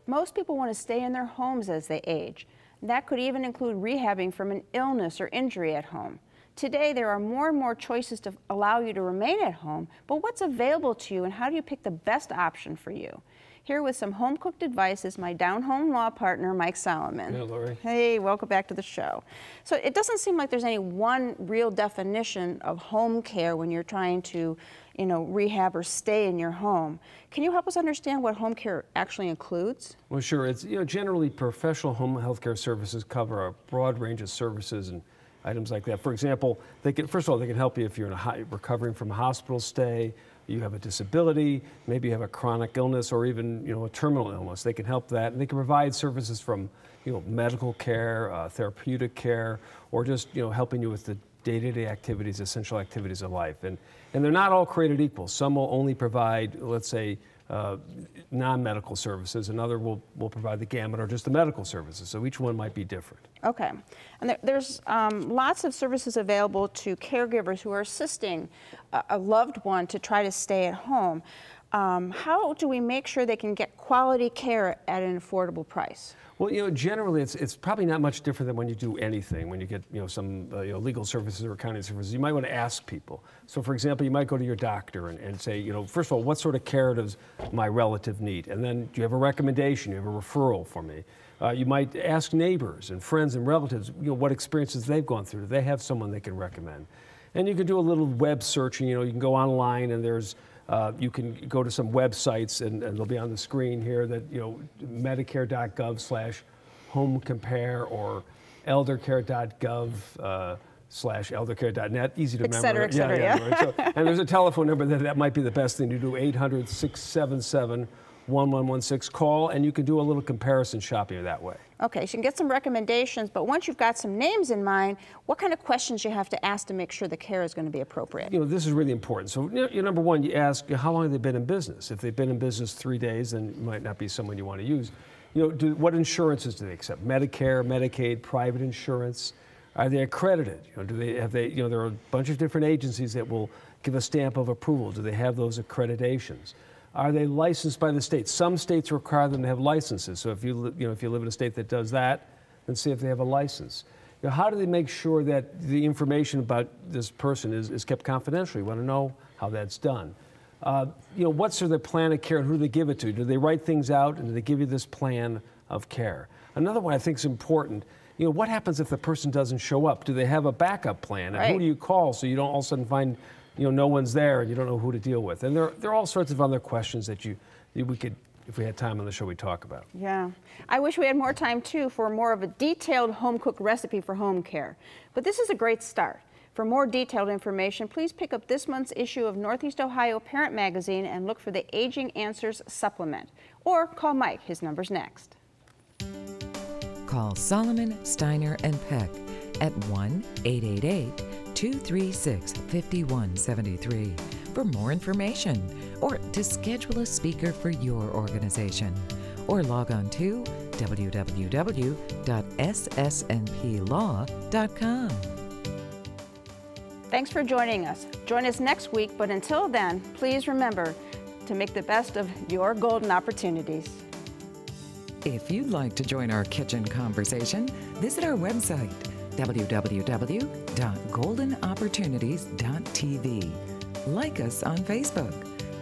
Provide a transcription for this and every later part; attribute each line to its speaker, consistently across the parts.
Speaker 1: most people want to stay in their homes as they age. That could even include rehabbing from an illness or injury at home. Today, there are more and more choices to allow you to remain at home, but what's available to you and how do you pick the best option for you? Here with some home-cooked advice is my down-home law partner, Mike Solomon.
Speaker 2: Hey, Lori.
Speaker 1: Hey, welcome back to the show. So it doesn't seem like there's any one real definition of home care when you're trying to, rehab or stay in your home. Can you help us understand what home care actually includes?
Speaker 2: Well, sure. It's, generally professional home health care services cover a broad range of services and items like that. For example, first of all, they can help you if you're recovering from a hospital stay, you have a disability, maybe you have a chronic illness or even a terminal illness. They can help that, and they can provide services from medical care, therapeutic care, or just helping you with the day-to-day activities, essential activities of life. And they're not all created equal. Some will only provide, let's say, non-medical services. Another will provide the gamut or just the medical services. So each one might be different.
Speaker 1: Okay. And there's lots of services available to caregivers who are assisting a loved one to try to stay at home. How do we make sure they can get quality care at an affordable price?
Speaker 2: Well, generally, it's probably not much different than when you do anything. When you get, some legal services or accounting services, you might want to ask people. So, for example, you might go to your doctor and say, first of all, what sort of care does my relative need? And then, do you have a recommendation? Do you have a referral for me? You might ask neighbors and friends and relatives, what experiences they've gone through. Do they have someone they can recommend? And you can do a little web searching. You can go online and there's you can go to some websites, and they'll be on the screen here that, Medicare.gov/HomeCompare or eldercare.gov/eldercare.net. Easy to remember.
Speaker 1: Et cetera, et cetera, yeah.
Speaker 2: Right. So, and there's a telephone number that might be the best thing to do, 800-677-1116. Call, and you can do a little comparison shopping that way.
Speaker 1: Okay, so you can get some recommendations, but once you've got some names in mind, what kind of questions you have to ask to make sure the care is going to be appropriate?
Speaker 2: This is really important. So, number one, you ask how long have they been in business. If they've been in business 3 days, then it might not be someone you want to use. What insurances do they accept? Medicare, Medicaid, private insurance? Are they accredited? There are a bunch of different agencies that will give a stamp of approval. Do they have those accreditations? Are they licensed by the state? Some states require them to have licenses. So if you live in a state that does that, then see if they have a license. How do they make sure that the information about this person is kept confidential? You want to know how that's done. What's their plan of care and who do they give it to? Do they write things out and do they give you this plan of care? Another one I think is important. What happens if the person doesn't show up? Do they have a backup plan? And
Speaker 1: right.
Speaker 2: Who do you call so you don't all of a sudden find no one's there and you don't know who to deal with? And there are all sorts of other questions that we could, if we had time on the show, we'd talk about.
Speaker 1: Yeah. I wish we had more time, too, for more of a detailed home-cooked recipe for home care. But this is a great start. For more detailed information, please pick up this month's issue of Northeast Ohio Parent Magazine and look for the Aging Answers supplement. Or call Mike. His number's next.
Speaker 3: Call Solomon, Steiner and Peck at 1-888-236-5173 for more information or to schedule a speaker for your organization. Or log on to www.ssnplaw.com.
Speaker 1: Thanks for joining us. Join us next week, but until then, please remember to make the best of your golden opportunities.
Speaker 3: If you'd like to join our kitchen conversation, visit our website, www.goldenopportunities.tv. Like us on Facebook.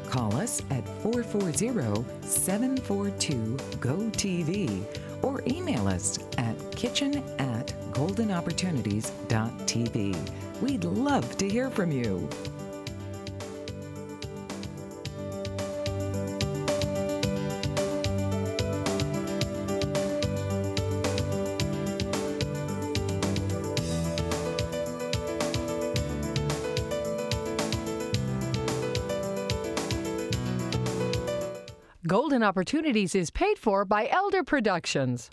Speaker 3: Call us at 440-742-GO-TV or email us at kitchen@goldenopportunities.tv. We'd love to hear from you.
Speaker 4: Golden Opportunities is paid for by Elder Productions.